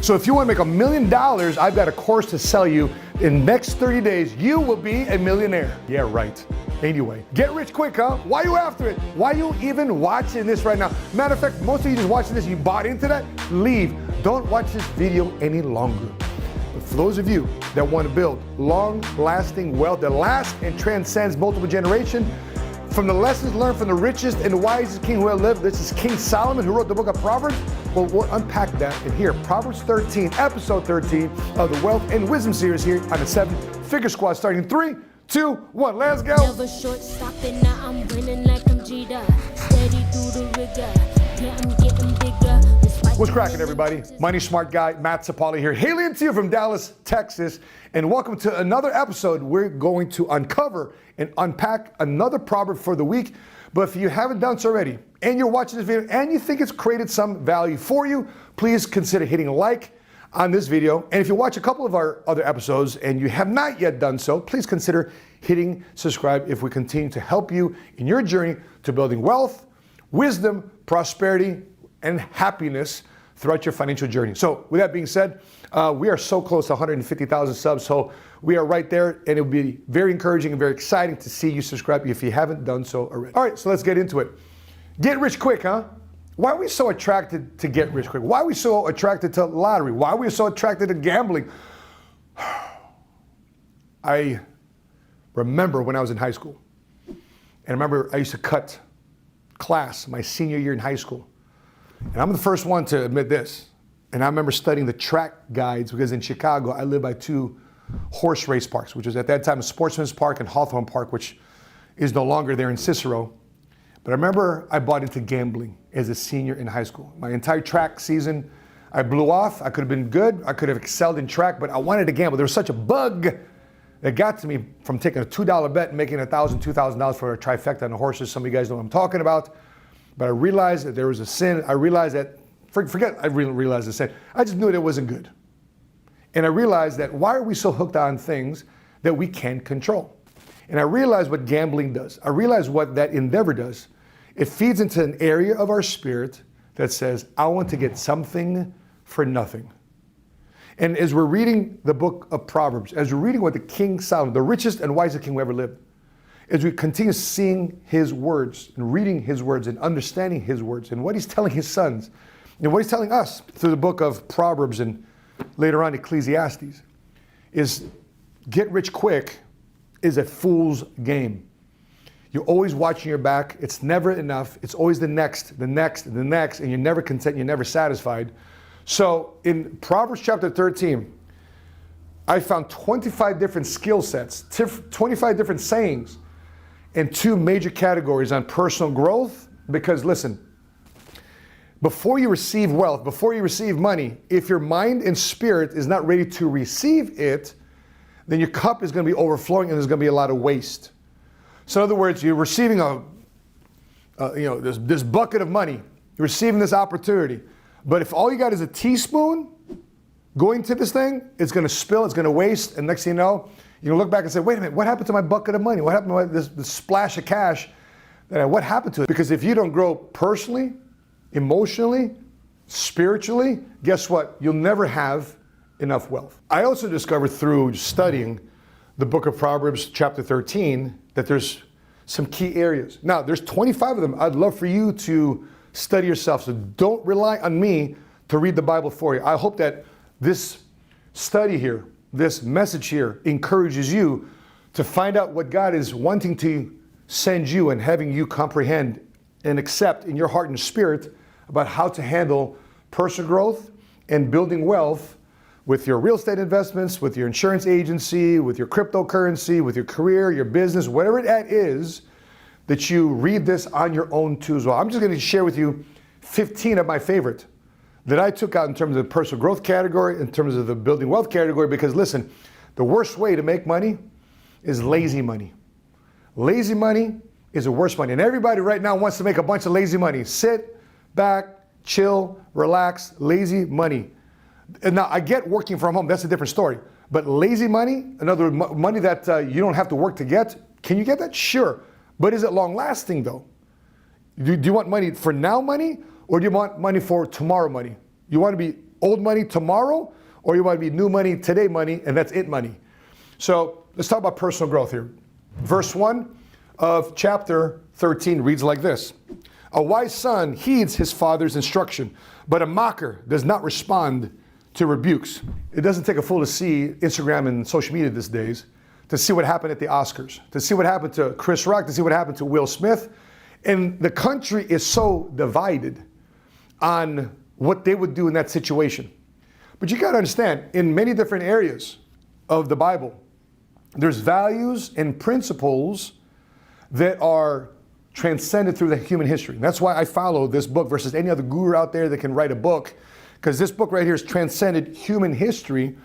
So if you want to make $1 million, I've got a course to sell you. In the next 30 days, you will be a millionaire. Yeah, right. Anyway, get rich quick, huh? Why are you after it? Why are you even watching this right now? Matter of fact, most of you just watching this, you bought into that, leave. Don't watch this video any longer. But for those of you that want to build long-lasting wealth that lasts and transcends multiple generations, from the lessons learned from the richest and wisest king who ever lived, this is King Solomon who wrote the book of Proverbs. Well, we'll unpack that in here. Proverbs 13, episode 13 of the Wealth and Wisdom series here on the 7-Figure Squad, starting in 3, 2, 1. Let's go. Never short stopping, now I'm winning like I'm Jada. Steady through the rigor, yeah, I'm getting bigger. What's cracking, everybody? Money Smart Guy, Matt Sapali here, hailing to you from Dallas, Texas, and welcome to another episode. We're going to uncover and unpack another proverb for the week. But if you haven't done so already, and you're watching this video, and you think it's created some value for you, please consider hitting like on this video. And if you watch a couple of our other episodes and you have not yet done so, please consider hitting subscribe if we continue to help you in your journey to building wealth, wisdom, prosperity, and happiness throughout your financial journey. So with that being said, we are so close to 150,000 subs, so we are right there, and it will be very encouraging and very exciting to see you subscribe if you haven't done so already. All right, so let's get into it. Get rich quick, huh? Why are we so attracted to get rich quick? Why are we so attracted to lottery? Why are we so attracted to gambling? I remember when I was in high school, and I remember I used to cut class my senior year in high school. And I'm the first one to admit this. And I remember studying the track guides because in Chicago, I lived by two horse race parks, which was at that time Sportsman's Park and Hawthorne Park, which is no longer there in Cicero. But I remember I bought into gambling as a senior in high school. My entire track season, I blew off. I could have been good. I could have excelled in track, but I wanted to gamble. There was such a bug that got to me from taking a $2 bet and making $1,000, $2,000 for a trifecta on the horses. Some of you guys know what I'm talking about. But I realized that there was a sin. I realized that, forget I really realized the sin. I just knew that it wasn't good. And I realized that why are we so hooked on things that we can't control? And I realized what gambling does. I realized what that endeavor does. It feeds into an area of our spirit that says, I want to get something for nothing. And as we're reading the book of Proverbs, as we're reading what the King Solomon, the richest and wisest king who ever lived, as we continue seeing his words and reading his words and understanding his words and what he's telling his sons and what he's telling us through the book of Proverbs and later on Ecclesiastes, is get rich quick is a fool's game. You're always watching your back. It's never enough. It's always the next, and you're never content, you're never satisfied. So in Proverbs chapter 13, I found 25 different skill sets, 25 different sayings, in two major categories on personal growth. Because listen, before you receive wealth, before you receive money, if your mind and spirit is not ready to receive it, then your cup is going to be overflowing and there's going to be a lot of waste. So in other words, you're receiving this bucket of money, you're receiving this opportunity, but if all you got is a teaspoon going to this thing, it's going to spill, it's going to waste, and next thing you know, you're going to look back and say, wait a minute, what happened to my bucket of money? What happened to this splash of cash? What happened to it? Because if you don't grow personally, emotionally, spiritually, guess what? You'll never have enough wealth. I also discovered through studying the book of Proverbs chapter 13 that there's some key areas. Now, there's 25 of them. I'd love for you to study yourself, so don't rely on me to read the Bible for you. I hope that this study here, this message here, encourages you to find out what God is wanting to send you and having you comprehend and accept in your heart and spirit about how to handle personal growth and building wealth with your real estate investments, with your insurance agency, with your cryptocurrency, with your career, your business, whatever that is, that you read this on your own too as well. I'm just going to share with you 15 of my favorite that I took out in terms of the personal growth category, in terms of the building wealth category, because listen, the worst way to make money is lazy money. Lazy money is the worst money. And everybody right now wants to make a bunch of lazy money. Sit back, chill, relax, lazy money. And now I get working from home, that's a different story. But lazy money, in other words, money that you don't have to work to get, can you get that? Sure. But is it long lasting though? Do you want money for now money? Or do you want money for tomorrow money? You want to be old money tomorrow, or you want to be new money today money, and that's it money. So let's talk about personal growth here. Verse 1 of chapter 13 reads like this. A wise son heeds his father's instruction, but a mocker does not respond to rebukes. It doesn't take a fool to see Instagram and social media these days, to see what happened at the Oscars, to see what happened to Chris Rock, to see what happened to Will Smith. And the country is so divided on what they would do in that situation. But you got to understand, in many different areas of the Bible, there's values and principles that are transcended through the human history. And that's why I follow this book versus any other guru out there that can write a book, because this book right here has transcended human history.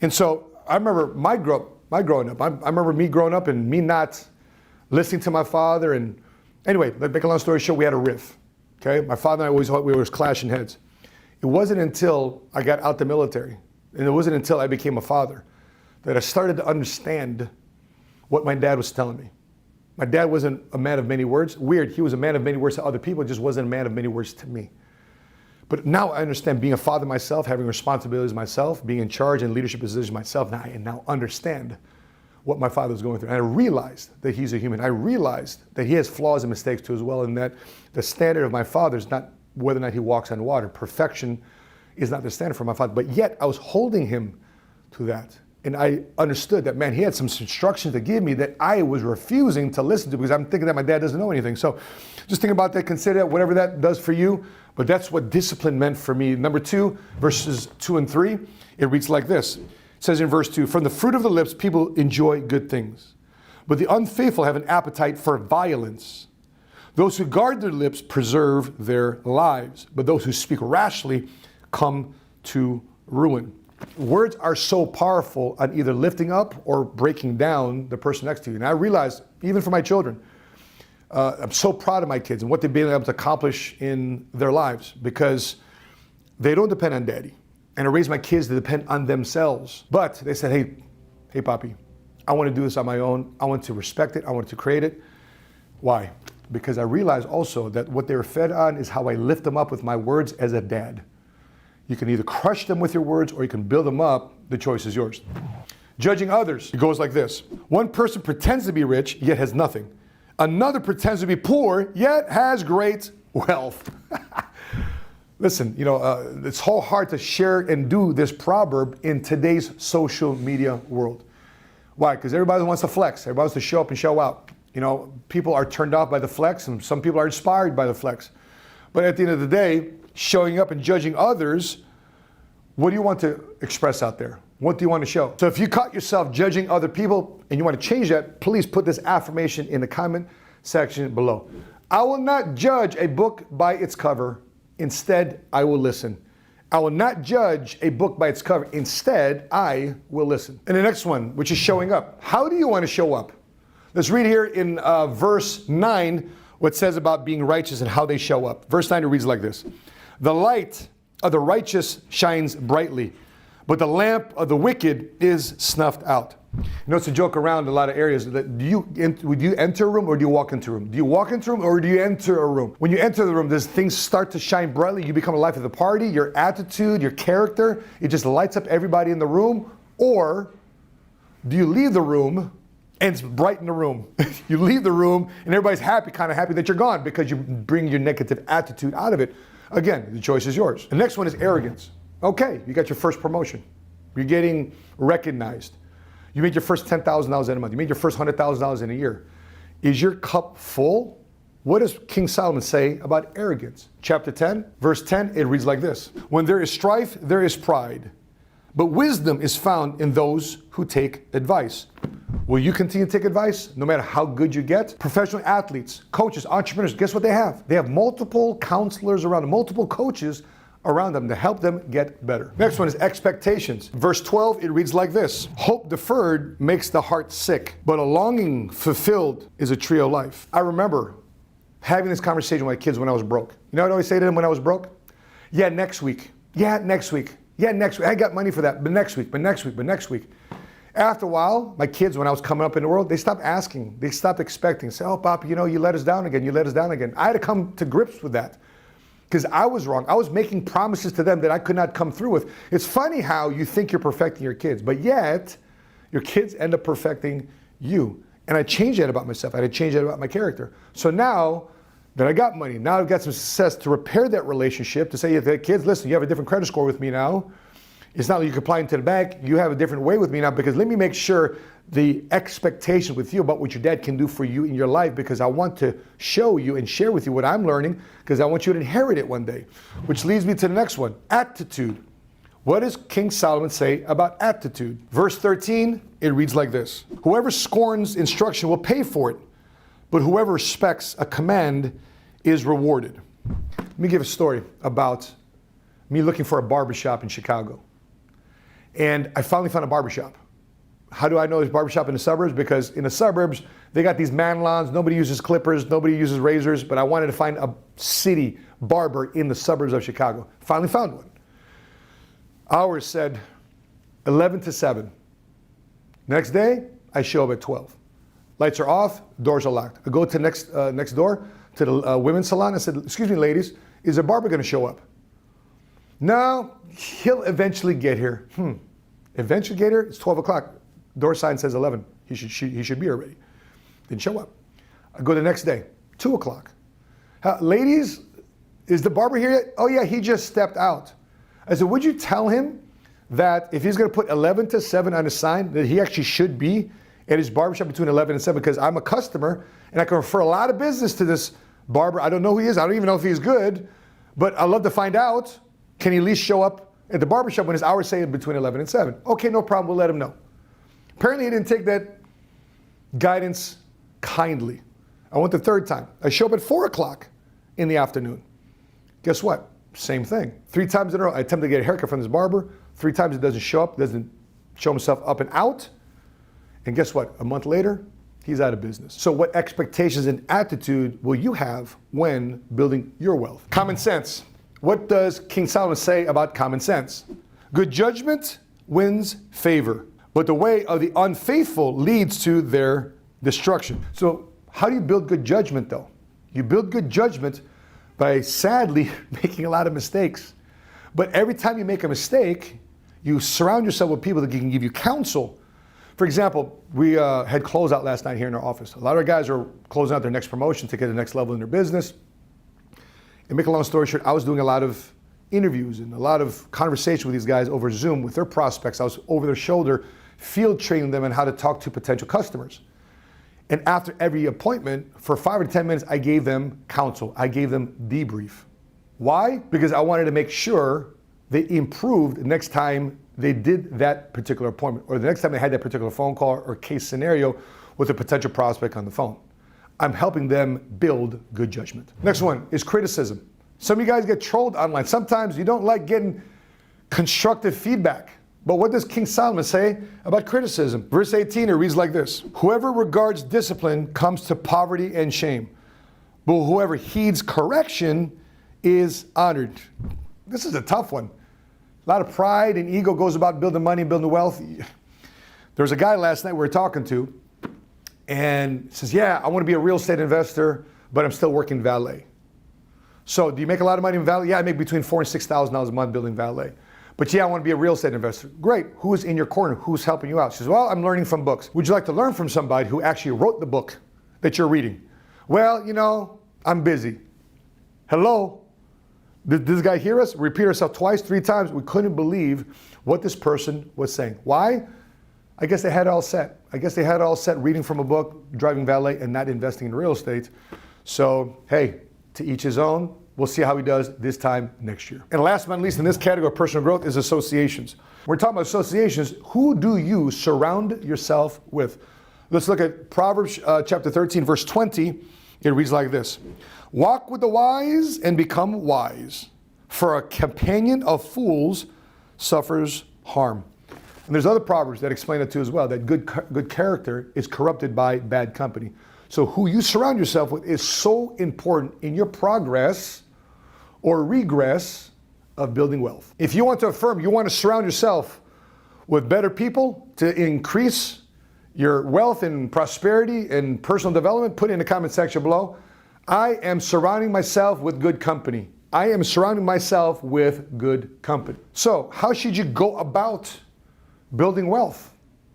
And so I remember my growing up. I remember me growing up and me not listening to my father. And anyway, to make a long story short, we had a riff. Okay, my father and I always we were clashing heads. It wasn't until I got out the military, and it wasn't until I became a father, that I started to understand what my dad was telling me. My dad wasn't a man of many words. Weird, he was a man of many words to other people, just wasn't a man of many words to me. But now I understand being a father myself, having responsibilities myself, being in charge and leadership positions myself, now I now understand what my father was going through. And I realized that he's a human. I realized that he has flaws and mistakes too as well, and that the standard of my father is not whether or not he walks on water. Perfection is not the standard for my father. But yet I was holding him to that. And I understood that, man, he had some instructions to give me that I was refusing to listen to because I'm thinking that my dad doesn't know anything. So just think about that, consider that, whatever that does for you. But that's what discipline meant for me. Number 2, verses 2 and 3, it reads like this. It says in verse 2, from the fruit of the lips, people enjoy good things. But the unfaithful have an appetite for violence. Those who guard their lips preserve their lives. But those who speak rashly come to ruin. Words are so powerful on either lifting up or breaking down the person next to you. And I realized, even for my children, I'm so proud of my kids and what they've been able to accomplish in their lives because they don't depend on daddy. And I raised my kids to depend on themselves. But they said, hey, Papi, I want to do this on my own. I want to respect it. I want to create it. Why? Because I realized also that what they were fed on is how I lift them up with my words as a dad. You can either crush them with your words or you can build them up. The choice is yours. Judging others, it goes like this. One person pretends to be rich, yet has nothing. Another pretends to be poor, yet has great wealth. Listen, it's so hard to share and do this proverb in today's social media world. Why? Because everybody wants to flex. Everybody wants to show up and show out. People are turned off by the flex, and some people are inspired by the flex. But at the end of the day, showing up and judging others, what do you want to express out there? What do you want to show? So if you caught yourself judging other people and you want to change that, please put this affirmation in the comment section below. I will not judge a book by its cover. Instead, I will listen. I will not judge a book by its cover. Instead, I will listen. And the next one, which is showing up. How do you want to show up? Let's read here in verse 9 what it says about being righteous and how they show up. Verse 9 it reads like this. The light of the righteous shines brightly, but the lamp of the wicked is snuffed out. It's a joke around in a lot of areas. That would you enter a room or do you walk into a room? Do you walk into a room or do you enter a room? When you enter the room, does things start to shine brightly? You become the life of the party, your attitude, your character, it just lights up everybody in the room? Or do you leave the room and it's bright in the room? You leave the room and everybody's kind of happy that you're gone because you bring your negative attitude out of it. Again, the choice is yours. The next one is arrogance. Okay, you got your first promotion. You're getting recognized. You made your first $10,000 in a month. You made your first $100,000 in a year. Is your cup full? What does King Solomon say about arrogance? Chapter 10, verse 10, it reads like this. When there is strife, there is pride. But wisdom is found in those who take advice. Will you continue to take advice no matter how good you get? Professional athletes, coaches, entrepreneurs, guess what they have? They have multiple counselors around them, multiple coaches around them to help them get better. Next one is expectations. Verse 12, it reads like this. Hope deferred makes the heart sick, but a longing fulfilled is a tree of life. I remember having this conversation with my kids when I was broke. You know what I always say to them when I was broke? Yeah, next week. Yeah, next week. Yeah, next week. I got money for that, but next week, but next week, but next week. After a while, my kids, when I was coming up in the world, they stopped asking. They stopped expecting. Say, oh, Papa, you let us down again. You let us down again. I had to come to grips with that. because I was wrong. I was making promises to them that I could not come through with. It's funny how you think you're perfecting your kids, but yet your kids end up perfecting you. And I changed that about myself. I had to change that about my character. So now that I got money, now I've got some success to repair that relationship, to say to the kids, listen, you have a different credit score with me now. It's not like you're applying to the bank. You have a different way with me now, because let me make sure the expectation with you about what your dad can do for you in your life, because I want to show you and share with you what I'm learning, because I want you to inherit it one day. Which leads me to the next one, attitude. What does King Solomon say about attitude? Verse 13, it reads like this. Whoever scorns instruction will pay for it, but whoever respects a command is rewarded. Let me give a story about me looking for a barbershop in Chicago. And I finally found a barbershop. How do I know there's a barbershop in the suburbs? Because in the suburbs, they got these man lawns, nobody uses clippers, nobody uses razors, but I wanted to find a city barber in the suburbs of Chicago. Finally found one. Hours said 11 to 7. Next day, I show up at 12. Lights are off, doors are locked. I go to the next door to the women's salon. I said, excuse me, ladies, is a barber going to show up? No, he'll eventually get here. Eventually get here? It's 12 o'clock. Door sign says 11. He should be here already. Didn't show up. I go the next day, 2 o'clock. Ladies, is the barber here yet? Oh yeah, he just stepped out. I said, would you tell him that if he's going to put 11 to 7 on his sign, that he actually should be at his barbershop between 11 and 7, because I'm a customer and I can refer a lot of business to this barber. I don't know who he is. I don't even know if he's good, but I'd love to find out. Can he at least show up at the barbershop when his hours say between 11 and 7? Okay, no problem. We'll let him know. Apparently he didn't take that guidance kindly. I went the third time. I show up at 4 o'clock in the afternoon. Guess what? Same thing. 3 times in a row, I attempt to get a haircut from this barber. 3 times it doesn't show up, doesn't show himself up and out. And guess what? A month later, he's out of business. So what expectations and attitude will you have when building your wealth? Common sense. What does King Solomon say about common sense? Good judgment wins favor, but the way of the unfaithful leads to their destruction. So how do you build good judgment though? You build good judgment by sadly making a lot of mistakes. But every time you make a mistake, you surround yourself with people that can give you counsel. For example, we had closeout last night here in our office. A lot of our guys are closing out their next promotion to get to the next level in their business. And make a long story short, I was doing a lot of interviews and a lot of conversation with these guys over Zoom with their prospects. I was over their shoulder, field training them on how to talk to potential customers. And after every appointment, for 5 or 10 minutes, I gave them counsel. I gave them debrief. Why? Because I wanted to make sure they improved the next time they did that particular appointment, or the next time they had that particular phone call or case scenario with a potential prospect on the phone. I'm helping them build good judgment. Next one is criticism. Some of you guys get trolled online. Sometimes you don't like getting constructive feedback. But what does King Solomon say about criticism? Verse 18, it reads like this. Whoever regards discipline comes to poverty and shame, but whoever heeds correction is honored. This is a tough one. A lot of pride and ego goes about building money, building wealth. There was a guy last night we were talking to, and says, yeah, I want to be a real estate investor, but I'm still working valet. So do you make a lot of money in valet? Yeah, I make between $4,000 and $6,000 a month building valet. But yeah, I want to be a real estate investor. Great. Who's in your corner? Who's helping you out? She says, well, I'm learning from books. Would you like to learn from somebody who actually wrote the book that you're reading? Well, you know, I'm busy. Hello? Did this guy hear us? Repeat herself twice, 3 times. We couldn't believe what this person was saying. Why? I guess they had it all set. I guess they had it all set reading from a book, driving valet, and not investing in real estate. So, hey, to each his own. We'll see how he does this time next year. And last but not least in this category of personal growth is associations. We're talking about associations. Who do you surround yourself with? Let's look at Proverbs chapter 13, verse 20. It reads like this. Walk with the wise and become wise, for a companion of fools suffers harm. And there's other proverbs that explain it too as well, that good character is corrupted by bad company. So who you surround yourself with is so important in your progress or regress of building wealth. If you want to affirm, you want to surround yourself with better people to increase your wealth and prosperity and personal development, put it in the comment section below. I am surrounding myself with good company. I am surrounding myself with good company. So, how should you go about building wealth?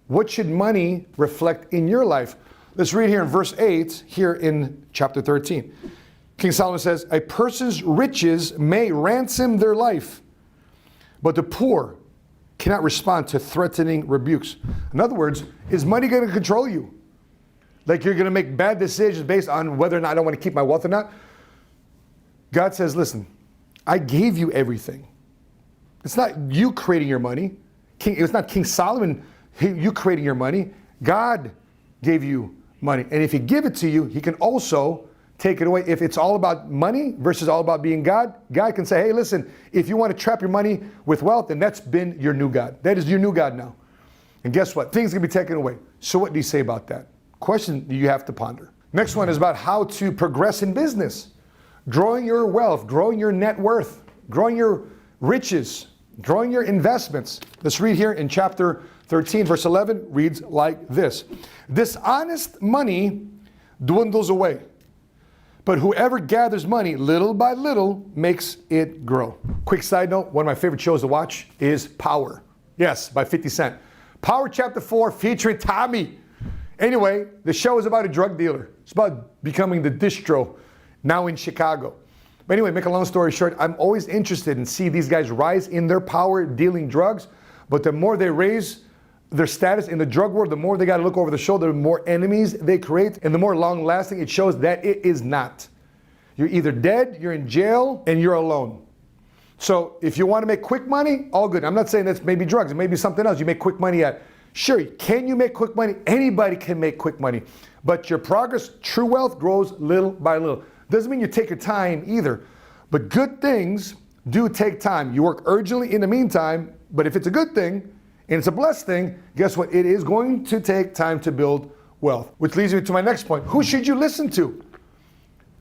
What should money reflect in your life? Let's read here in verse 8, here in chapter 13. King Solomon says, a person's riches may ransom their life, but the poor cannot respond to threatening rebukes. In other words, is money going to control you? Like you're going to make bad decisions based on whether or not I don't want to keep my wealth or not? God says, listen, I gave you everything. It's not you creating your money. It's not King Solomon, you creating your money. God gave you money. And if he give it to you, he can also take it away. If it's all about money versus all about being God, God can say, hey, listen, if you want to trap your money with wealth, then that's been your new God. That is your new God now. And guess what? Things can be taken away. So what do you say about that? Question you have to ponder. Next one is about how to progress in business. Growing your wealth, growing your net worth, growing your riches, growing your investments. Let's read here in chapter 13, verse 11, reads like this. Dishonest money dwindles away, but whoever gathers money little by little makes it grow. Quick side note, one of my favorite shows to watch is Power. Yes, by 50 Cent. Power chapter 4 featuring Tommy. Anyway, the show is about a drug dealer. It's about becoming the distro now in Chicago. But anyway, make a long story short, I'm always interested in see these guys rise in their power dealing drugs, but the more they raise their status in the drug world, the more they got to look over the shoulder, the more enemies they create, and the more long lasting it shows that it is not. You're either dead, you're in jail, and you're alone. So if you want to make quick money, all good. I'm not saying that's maybe drugs, it may be something else you make quick money at. Sure, can you make quick money? Anybody can make quick money. But your progress, true wealth, grows little by little. Doesn't mean you take your time either. But good things do take time. You work urgently in the meantime, but if it's a good thing, and it's a blessed thing, guess what? It is going to take time to build wealth. Which leads me to my next point. Who should you listen to?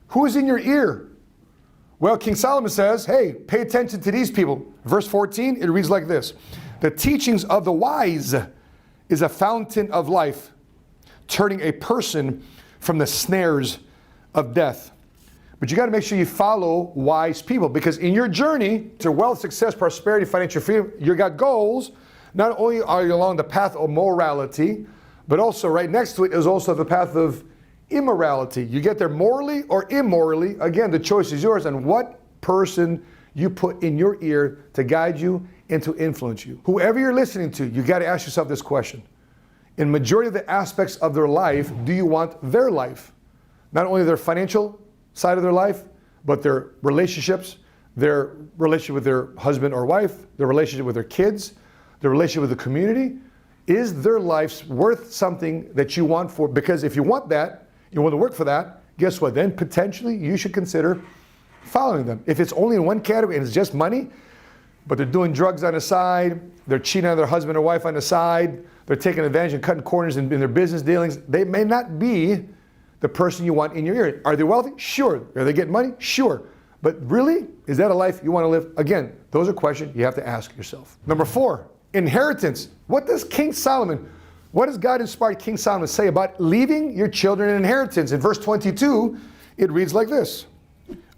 Who is in your ear? Well, King Solomon says, hey, pay attention to these people. Verse 14, it reads like this. The teachings of the wise is a fountain of life, turning a person from the snares of death. But you got to make sure you follow wise people, because in your journey to wealth, success, prosperity, financial freedom, you got goals. Not only are you along the path of morality, but also right next to it is also the path of immorality. You get there morally or immorally. Again, the choice is yours and what person you put in your ear to guide you and to influence you. Whoever you're listening to, you got to ask yourself this question. In majority of the aspects of their life, do you want their life? Not only their financial side of their life, but their relationships, their relationship with their husband or wife, their relationship with their kids, their relationship with the community. Is their life worth something that you want for? Because if you want that, you want to work for that, guess what? Then potentially you should consider following them. If it's only in one category and it's just money, but they're doing drugs on the side, they're cheating on their husband or wife on the side, they're taking advantage and cutting corners in their business dealings, they may not be the person you want in your ear. Are they wealthy? Sure. Are they getting money? Sure. But really, is that a life you want to live? Again, those are questions you have to ask yourself. Number 4, inheritance. What does God inspired King Solomon say about leaving your children an inheritance? In verse 22, it reads like this.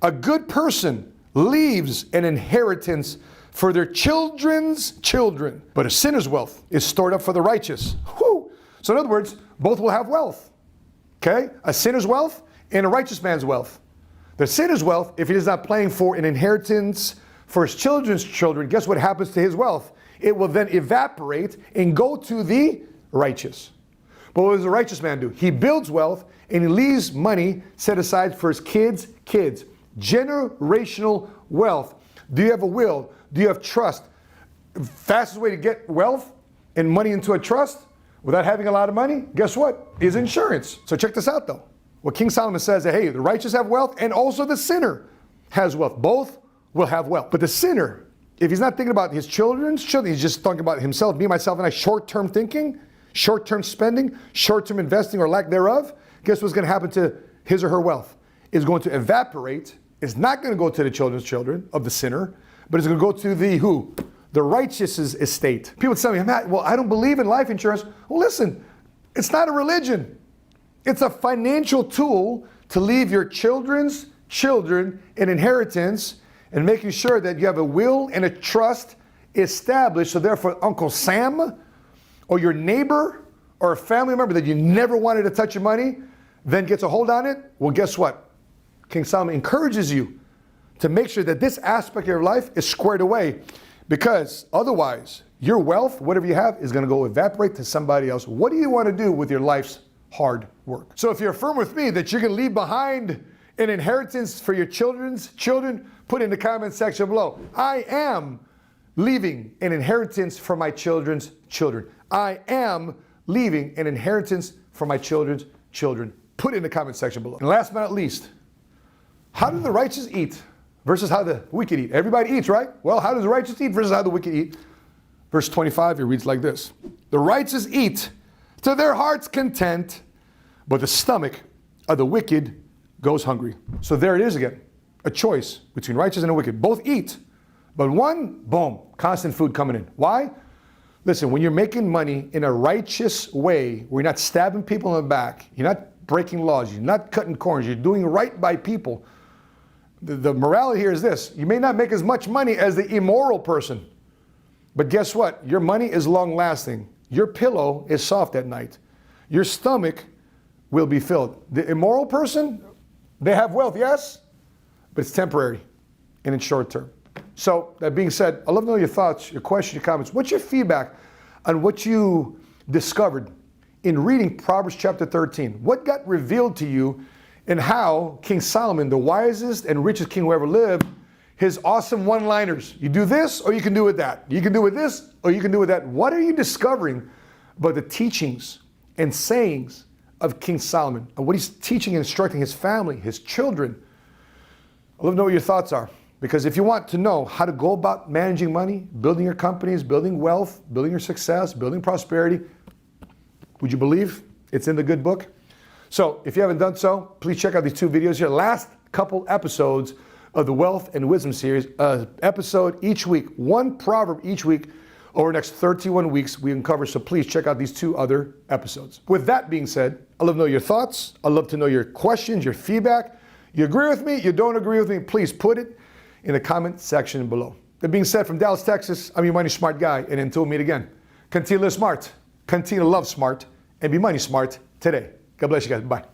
A good person leaves an inheritance for their children's children, but a sinner's wealth is stored up for the righteous. Whew. So in other words, both will have wealth. Okay? A sinner's wealth and a righteous man's wealth. The sinner's wealth, if he is not planning for an inheritance for his children's children, guess what happens to his wealth? It will then evaporate and go to the righteous. But what does the righteous man do? He builds wealth and he leaves money set aside for his kids' kids. Generational wealth. Do you have a will? Do you have trust? Fastest way to get wealth and money into a trust without having a lot of money, guess what? Is insurance. So check this out though. What King Solomon says that, hey, the righteous have wealth and also the sinner has wealth. Both will have wealth. But the sinner, if he's not thinking about his children's children, he's just talking about himself, me, myself, and I, short-term thinking, short-term spending, short-term investing or lack thereof, guess what's going to happen to his or her wealth? It's going to evaporate. It's not going to go to the children's children of the sinner, but it's going to go to the who? The righteous's estate. People tell me, Matt, well, I don't believe in life insurance. Well, listen, it's not a religion. It's a financial tool to leave your children's children an inheritance and making sure that you have a will and a trust established, so therefore Uncle Sam or your neighbor or a family member that you never wanted to touch your money then gets a hold on it, well, guess what? King Solomon encourages you to make sure that this aspect of your life is squared away, because otherwise your wealth, whatever you have, is going to go evaporate to somebody else. What do you want to do with your life's hard work? So if you're affirm with me that you're going to leave behind an inheritance for your children's children, put in the comment section below. I am leaving an inheritance for my children's children. I am leaving an inheritance for my children's children. Put it in the comment section below. And last but not least, how do the righteous eat versus how the wicked eat? Everybody eats, right? Well, how does the righteous eat versus how the wicked eat? Verse 25, it reads like this. The righteous eat to their heart's content, but the stomach of the wicked goes hungry. So there it is again, a choice between righteous and the wicked. Both eat, but one, boom, constant food coming in. Why? Listen, when you're making money in a righteous way, where you're not stabbing people in the back, you're not breaking laws, you're not cutting corners, you're doing right by people. The morality here is this: you may not make as much money as the immoral person, but guess what? Your money is long lasting. Your pillow is soft at night. Your stomach will be filled. The immoral person, they have wealth, yes, but it's temporary and it's short term. So that being said, I'd love to know your thoughts, your questions, your comments. What's your feedback on what you discovered in reading Proverbs chapter 13? What got revealed to you in how King Solomon, the wisest and richest king who ever lived, his awesome one-liners? You do this or you can do with that. You can do with this or you can do with that. What are you discovering about the teachings and sayings of King Solomon and what he's teaching and instructing his family, his children? I'd love to know what your thoughts are. Because if you want to know how to go about managing money, building your companies, building wealth, building your success, building prosperity, would you believe it's in the good book? So if you haven't done so, please check out these two videos here. Last couple episodes of the Wealth and Wisdom series, episode each week, one proverb each week over the next 31 weeks we uncover. So please check out these two other episodes. With that being said, I'd love to know your thoughts. I'd love to know your questions, your feedback. You agree with me? You don't agree with me? Please put it in the comment section below. That being said, from Dallas, Texas, I'm your money smart guy, and until we meet again, continue to live smart, continue to love smart, and be money smart today. God bless you guys. Bye.